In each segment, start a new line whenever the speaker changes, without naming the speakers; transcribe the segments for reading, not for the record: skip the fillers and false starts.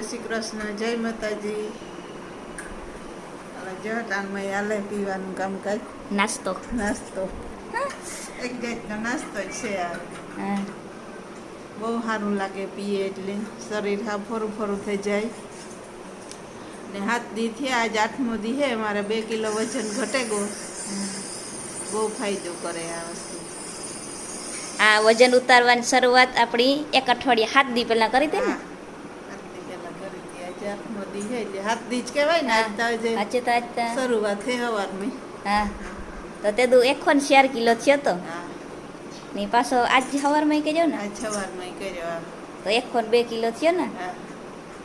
શ્રી કૃષ્ણ, જય માતાજી. હવે જટાણમાં આલે પીવાનું કામકાજ.
નાસ્તો
એક જાતનો નાસ્તો જ છે આ.
હા
બહુ સારું લાગે પીએ એટલે શરીર હા ફરું ફરું થઈ જાય ને. 7 દી થયા, આજ 8મો દી હે. મારે 2 કિલો વજન ઘટે ગયો. બહુ ફાયદો કરે આ વસ્તુ.
આ વજન ઉતારવાની શરૂઆત આપણી 1 અઠવાડિયા 7 દી પહેલા કરી હતી ને.
7 દી પહેલા કરી હતી. આજે 8મો દી હે એટલે 7 દી જ કહેવાય ને. આજ તો આજે શરૂઆત થઈ સવારની.
હા તો તે દુ 1 કિલો થયો તો.
હા
ને પાછો આજ સવારમાં કર્યો ને.
આજ સવારમાં કર્યો.
તો 2 કિલો થયો ને.
હા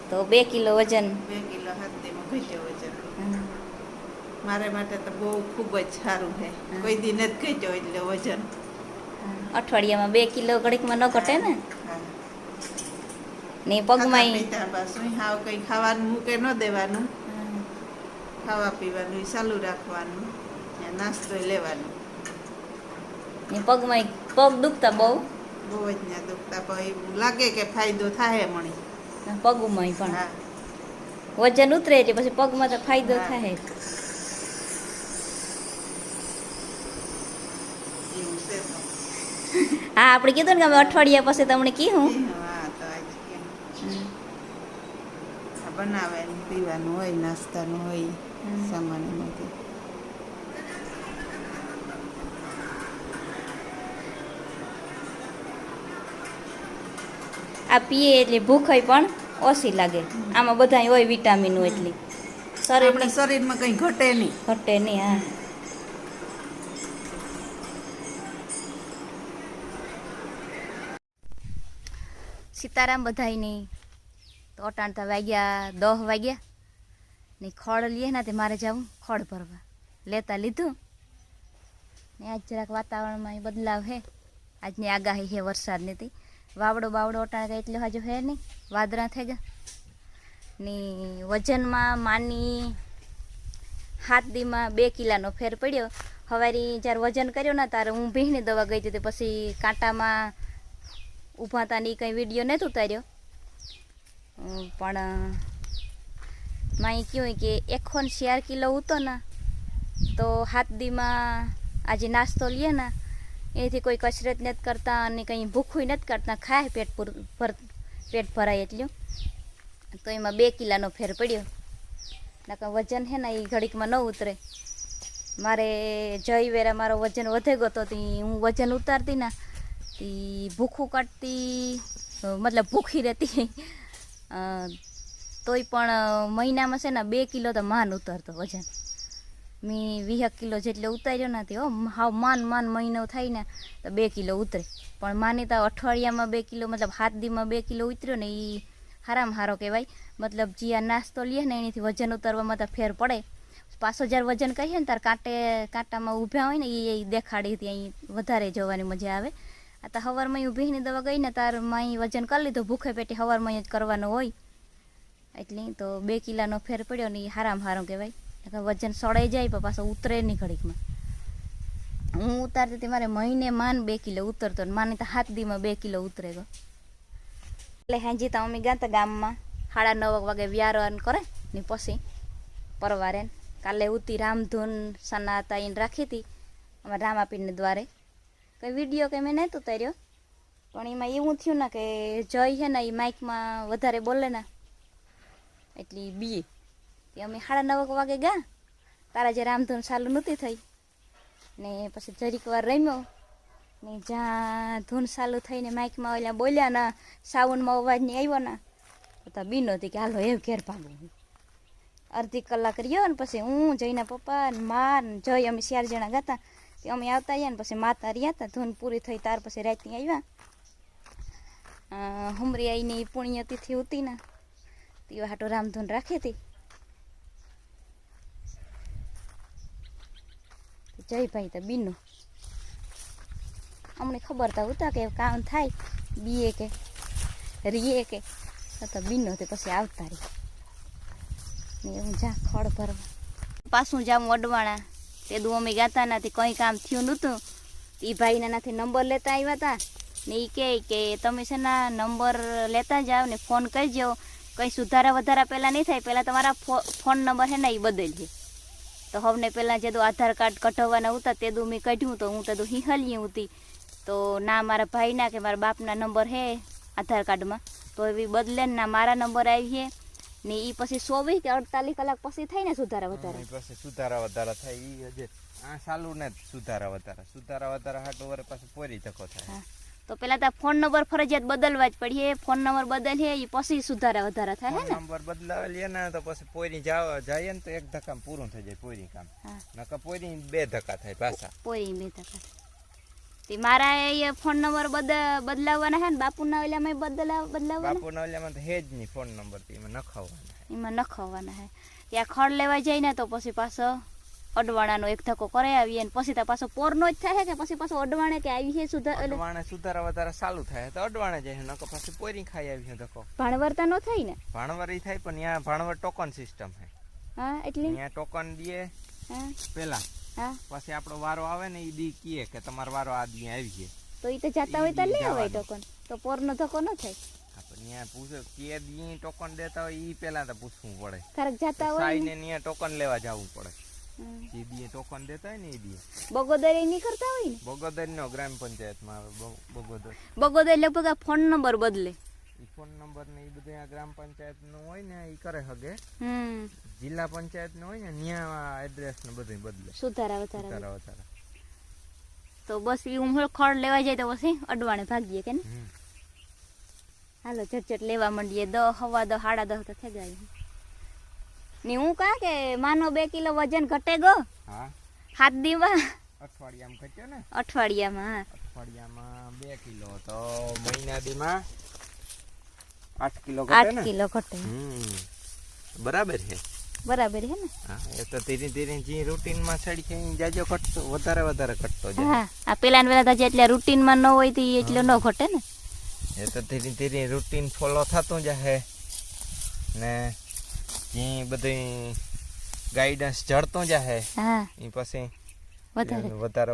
તો 2 કિલો વજન.
2 કિલો 7 દીમાં ઘટ્યો વજન. મારે માટે તો બહુ ખૂબ જ સારું છે. કોઈ દી નથી ઘટ્યો એટલે વજન.
અઠવાડિયામાં 2 કિલો ઘડીકમાં ન ઘટે ને.
હા
ને પગમાં
પાછું હાવ કંઈ ખાવાનું મૂકે ન દેવાનું. ખાવા પીવાનું ચાલુ રાખવાનું. નાસ્તો લેવાનું.
ને પગમાં પગ દુખતા બહુ
જ ના દુખતા. પછી લાગે કે ફાયદો થાય મણી.
પગમાં પણ
હા
વજન ઉતરે એટલે પછી પગમાં તો ફાયદો થાય.
એવું છે તો.
હા આપણે કીધું ને કે અમે અઠવાડિયા પછી તમને કીધું.
હા તો આજ બનાવે પીવાનું હોય, નાસ્તાનું હોય, સામાનમાંથી.
આ પીએ એટલે ભૂખાઈ પણ ઓછી લાગે. આમાં બધા હોય વિટામિન એટલી
આપણા શરીરમાં કંઈ ઘટે નહીં.
ઘટે નહીં. હા સીતારામ બધાય નહીં. તો અટાણતા વાગ્યા 10 વાગ્યા ને ખડ લઈએ ને તે મારે જવું ખડ ભરવા. લેતા લીધું ને આજ જરાક વાતાવરણમાં બદલાવ હે. આજની આગાહી હે વરસાદની હતી. વાવડો બાવડો અટાણે એટલે હજુ હે નહીં. વાદળા થઈ ગયા ને વજનમાં માની 7 દીમાં 2 કિલાનો ફેર પડ્યો. સવારે જ્યારે વજન કર્યો ને ત્યારે હું ભીંની દવા ગઈ હતી. પછી કાંટામાં ઊભા હતા ને એ કંઈ વિડીયો નથી ઉતાર્યો. પણ માઈ કહ્યું કે 1 કિલો ઉતો ને તો 7 દીમાં આજે નાસ્તો લઈએ ને એથી કોઈ કસરત નથી કરતા અને કંઈ ભૂખું નથી કરતા. ખાય પેટ ભરાય એટલું. તો એમાં 2 કિલાનો ફેર પડ્યો. નકર વજન છે ને એ ઘડીકમાં ન ઉતરે. મારે જય વેરા મારો વજન વધે ગયો તો હું વજન ઉતારતી ને ભૂખું કાઢતી, મતલબ ભૂખી રહેતી. તોય પણ મહિનામાં છે ને 2 કિલો તો માન ઉતરતો વજન. મેં 20 કિલો જેટલો ઉતાર્યો નથી. હાવ માન મહિનો થાય ને તો 2 કિલો ઉતરે. પણ માની તો અઠવાડિયામાં 2 કિલો, મતલબ 7 દીમાં 2 કિલો ઉતર્યો ને એ હારામાં હારો કહેવાય. મતલબ જે આ નાસ્તો લઈએ ને એનાથી વજન ઉતારવામાં તો ફેર પડે. પાછો જ્યારે વજન કહીએ ને ત્યારે કાંટામાં ઊભા હોય ને એ દેખાડી ત્યાં વધારે જોવાની મજા આવે. આ તો સવારમાં ઊભીની દવા ગઈ ને તાર માઈ વજન કરી લીધું. ભૂખે પેટી સવારમાં જ કરવાનો હોય એટલે તો 2 કિલાનો ફેર પડ્યો ને એ હારામાં હારો કહેવાય. વજન સડાઈ જાય પણ પાછો ઉતરે નહીં ઘડીકમાં. હું ઉતારતી હતી મારે મહિને માન 2 કિલો ઉતરતો ને માને તો 7 દીમાં 2 કિલો ઉતરે ગયો. એટલે હાજી તો અમે ગયા હતા ગામમાં 9:30 વાગે વ્યારન કરે ને પછી પરવારે. કાલે ઉતી રામધૂન સનાતા એને રાખી હતી અમારે રામાપીરને દ્વારે. કંઈ વિડીયો કંઈ મેં નહોતો ઉતાર્યો. પણ એમાં એવું થયું ને કે જય છે ને એ માઇકમાં વધારે બોલે ને એટલે બીએ. તે અમે 9:30 વાગે ગયા. તારા જે રામધૂન ચાલુ નહોતી થઈ ને પછી જરીક વાર રમ્યો ને જ્યાં ધૂન ચાલુ થઈને માઇકમાં ઓલા બોલ્યા ને સાઉન્ડમાં અવાજ નહીં આવ્યો ને તો બીનો હતી કે હાલો એવું ઘેર ભાગવું. અડધી કલાક રહ્યો ને પછી હું જઈને પપ્પા ને મા ને જય અમે 4 જણા ગાતા. તે અમે આવતા રહ્યા ને પછી માતા રહ્યા હતા. ધૂન પૂરી થઈ ત્યાર પછી રાતની આવ્યા. હુમરી આવીને પુણ્યતિથિ હતી ને તે હાટો રામધૂન રાખી હતી. જય ભાઈ તો બીનું અમને ખબર તો હતા કે કામ થાય બીએ કે રીએ કે તો બીનો તે પછી આવતા રહી ને હું જા ખડ ભરવા. પાછું જાઉં અડવાણા. તે દુ અમે ગાતા નથી કંઈ કામ થયું નહોતું. એ ભાઈના નાથી નંબર લેતા આવ્યા હતા ને એ કહે કે તમે છે ને નંબર લેતા જાઓ ને ફોન કરજો કંઈ સુધારા વધારા પહેલાં નહીં થાય, પહેલાં તમારા ફોન નંબર છે ને એ બદલીએ. તો હવે પહેલાં જે આધાર કાર્ડ કઢાવવાના હતા તે મેં કાઢ્યું તો હું તો હિંહલી હતી. તો ના મારા ભાઈના કે મારા બાપના નંબર હે આધાર કાર્ડમાં, તો એવી બદલે ને ના મારા નંબર આવીએ ને એ પછી 24 કે 48 કલાક પછી થાય ને સુધારા વધારા.
પછી સુધારા વધારા થાય ઈ હજે આ સાલું ને સુધારા વધારા હાટો વરે પાછું પોરી ધક્કો થાય.
તો પેલા તો ફોન નંબર ફરજિયાત બદલવા જ પડીએ. ફોન નંબર બદલીએ એ પછી સુધારા વધારા થાય હે ને.
નંબર બદલાવેલીએ ને તો પછી પોરી જાય ને તો એક ધક્કામાં પૂરું થઈ જાય પોરી કામ. નકર પોરી 2 ધક્કા થાય પાછા.
પોરી 2 ધક્કા તે મારા એ ફોન નંબર બદલાવવાના હે ને બાપુના ઓલામાં બદલાવવાના.
બાપુના ઓલામાં તો હે જ નહીં ફોન નંબર તો એમાં
નખાવવાના હે. ત્યાં ખડ લેવા જાય ને તો પછી પાછો અડવાણાનો એક ધક્કો કરાવી આવીએ ને પછી તો પાછો પોરનો જ થાય કે પછી પાછો અડવાણે કે આવી છે
સુધારા વધારા ચાલુ થાય તો અડવાણે જાય નકર પછી પોરી ખાઈ આવી છે ધક્કો.
ભાણવરતા નો થાય ને.
ભાણવર થાય પણ ત્યાં ભાણવર ટોકન સિસ્ટમ છે.
હા એટલે
ત્યાં ટોકન દે પેલા પછી આપણો વારો આવે ને ઈ દી કીએ કે તમારો વારો આ દી આવી છે
તો ઈ તો જાતા હોય તો લે આવે ટોકન તો પોરનો ધક્કો ન થાય.
આપણે ત્યાં પૂછો કે દી ટોકન દેતા હોય ઈ પેલા તો પૂછવું પડે.
ખરેખ જાતા હોય
સાઈને ત્યાં ટોકન લેવા જવું પડે. ઈ દી ટોકન દેતા હોય ને ઈ દી
બગોદર એ ની કરતા હોય ને.
બગોદર નો ગ્રામ પંચાયતમાં આવે
બગોદર લગભગ આ ફોન નંબર બદલે.
ઈ ફોન નંબર ને ઈ બધું આ ગ્રામ પંચાયત નું હોય ને ઈ કરે હગે. જિલ્લા પંચાયત નું હોય ને ત્યાં એડ્રેસ ને બધું બદલે.
સુધારા વધારા તો બસ ઈ ઉમળ ખડ લેવા જાય તો પછી અડવાણે ભાગીએ કે ને. હાલો ઝટઝટ લેવા માંડીએ. 10 સવા 10 સાડા 10 તો થઈ જાય ને. હું કહા કે માનો 2 કિલો વજન ઘટે ગયો.
હા
7 દિવસ
અઠવાડિયામાં ઘટ્યો ને.
અઠવાડિયામાં
2 કિલો તો મહિના દીમાં 8 કિલો ઘટે ને.
8 કિલો ઘટે.
બરાબર છે.
બરાબર હે ને.
હા એ તો ધીરે ધીરે જે રૂટીન માં ચડી કે જાજો ઘટતો વધારે ઘટતો જાય.
હા આ પેલા તો એટલે રૂટીન માં ન હોય તો એટલે ન ઘટે ને.
એ તો ધીરે ધીરે રૂટીન ફોલો થતું જાય ને જે બધું ગાઈડન્સ જડતું જાય.
હા
એ પછી વધારે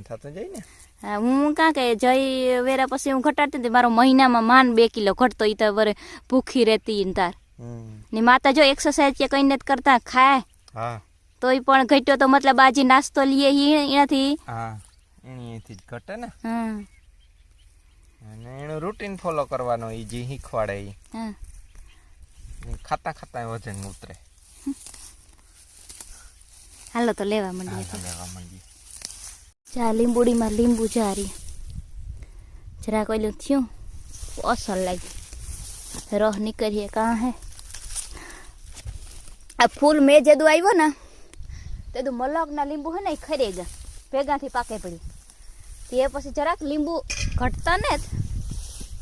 થતું જાય ને.
હા હું કાં કે જઈ વેરા પછી હું ઘટાડતી હતી મારો મહિનામાં માન 2 કિલો ઘટતો. ઈ તો વરે ભૂખી રહેતી ને તાર ને માતા જો એક્સરસાઇઝ કે કઈ નથી કરતા ખાય તોય પણ ઘટ્યો તો મતલબ આજે નાસ્તો લઈએ એનાથી
એનાથી જ ઘટે ને. અને એનું રૂટીન ફોલો કરવાનો ઈ જે શીખવાડે ઈ ખાતા વજન ઉતરે.
હાલો તો લેવા માંડીએ. જા લીંબુડીમાં લીંબુ જારી જરા કોઈ થયું અસર લાગી રહ નીકળીએ કાં હે. આ ફૂલ મેં જેદું આવ્યો ને તેદું મલકના લીંબુ હે ને એ ખરી ગયા ભેગાથી પાકે પડી. તે પછી જરાક લીંબુ ઘટતા ને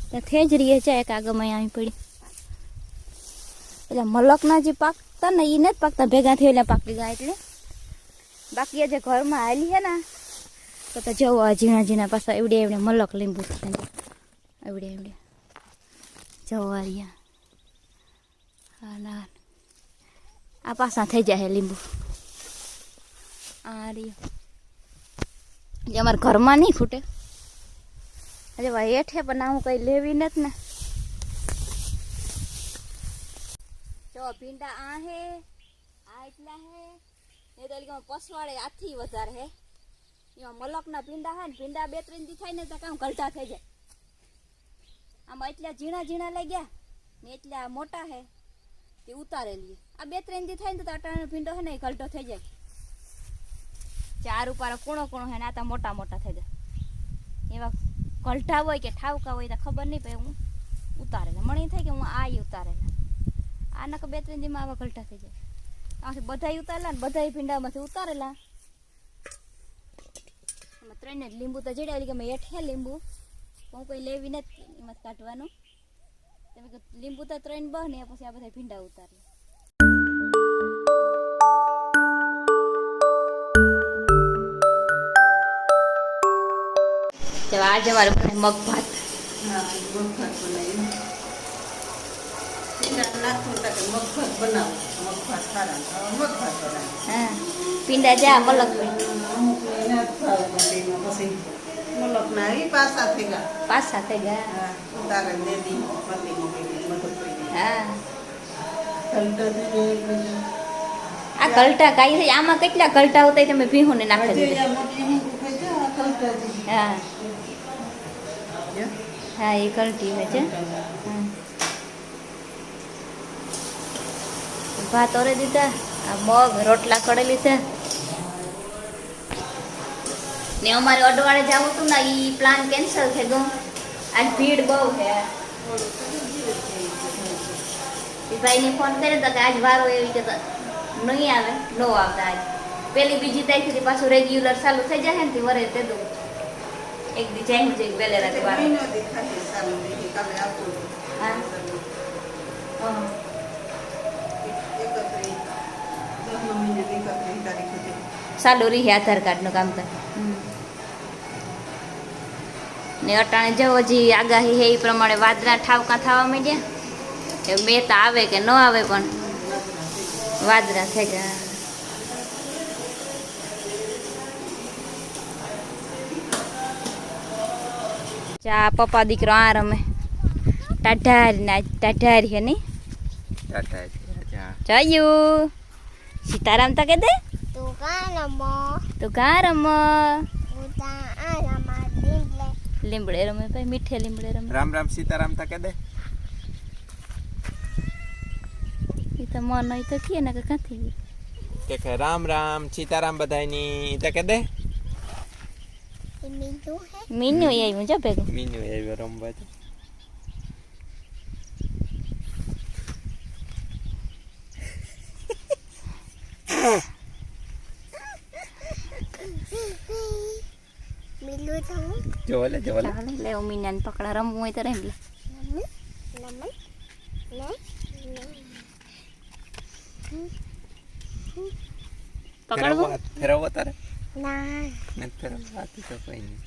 ત્યાં થેજરીએ જાય કે આગળમાં આવી પડી. એટલે મલકના જે પાકતા ને એ નથી પાકતા ભેગાથી એટલે પાકી ગયા. એટલે બાકી જે ઘરમાં આવેલી હે ને તો જવો આ ઝીણા પાછા એવડે મલક લીંબુ એવડે જવા રહ્યા. હા ના આ પાછા થઈ જાય લીંબુ. આ રહ્યો જે અમારા ઘરમાં નહીં ફૂટે. અરે ભાઈ હેઠે પણ ના હું કઈ લેવી નથી ને. જો ભીંડા આ હે આ એટલા હે ને તો પસવાડે આથી વધારે હે. એમાં મલકના ભીંડા હે ને ભીંડા 2-3 દી થાય ને તો કામ ગલટા થઈ જાય. આમાં એટલા ઝીણા લઈ ગયા ને એટલા મોટા હે તે ઉતારેલી. આ 2-3 દી થાય ને તો અટાણો ભીંડો હે ને એ ગલટો થઈ જાય. 4 ઉપર કોણો હે ને આ મોટા થઈ જાય. એવા ગલટા હોય કે ઠાવકા હોય તો ખબર નહીં પડે. હું ઉતારેલા મને થાય કે હું આ ઉતારેલા આના 2-3 દીમાં આવા ગલટા થઈ જાય. આમાંથી બધા ઉતારેલા ને બધા ભીંડામાંથી ઉતારેલા. એમાં 3 જ લીંબુ તો જડ્યા કે મેં હેઠે લીંબુ હું કોઈ લેવી નથી એમાં કાઢવાનું. તમે લીંબુ તો 3 બને પછી આ બધા ભીંડા ઉતારી. આજે મારે મગ ભાત પીંડા જા મલક
પાસા થઈ ગયા
હા
કલટાથી એક બાજુ.
આ કલટા કાઈ છે આમાં કેટલા કલટા હોતા તમે ભીહું ને નાખી
હજી
દીધા
આ મોટી હિંગ ઉભે છે, આ કલટાથી.
હા
જો.
હા એ કલટી હોય છે હા. ભાત ઓરે દીધા આ મગ રોટલા કડે લીધા ને અમારે અડવાળે જવું હતું ને એ પ્લાન કેન્સલ થઈ ગયો આજ ભીડ બહુ છે એ ભાઈને ફોન કર્યો તો કે આજ વારો એવી કે નહીં આવે નો આવતા આજ પેલી બીજી તારીખ સુધી પાછું રેગ્યુલર ચાલુ થઈ જાય ને તે વરે તે દઉં એક દી જાય છે પેલે રાતે વારો
મહિનો દેખાય સારું નહીં, કાલે આવતો હતો.
હા હા.
31 10મા મહિને 31 તારીખ હતી.
ચાલુ રહી આધાર કાર્ડનું કામ કર ને અટાણે જો હજી આગાહી હે એ પ્રમાણે વાદળા ઠાવકા થવા માંડ્યા કે બે તો આવે કે ન આવે પણ વાદળા થઈ ગયા ચા પપ્પા દીકરો આ રમે ટાઢારી હે નહીં
ટાટા જા
જયું સીતારામ તો કે દે
તું કાં રમો
તું કા રમ
હું તા આ રમા દીલે
લીમડે રમે ભાઈ મીઠે લીમડે રમે
રામ રામ સીતારામ તા કે દે
એ તો મન હોય તો કીએ ને કે ક્યાંથી
કે રામ રામ સીતારામ બધાયની તા કે દે
એ મીઠું હે
મીન્યું એ આવ્યું જો ભેગું
મીનુ આવ્યો રમવા તો
મિલું થવું
જોલે જોલે
ચાલે લે મીનાને પકડા રમવું હોય તો રમ લે
નમન ને
પકડવું
ફેરવો તારે
ના
નથી ફેરવવા તો કોઈ નહીં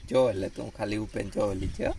જો એટલે તું ખાલી ઉપેન જો લીજો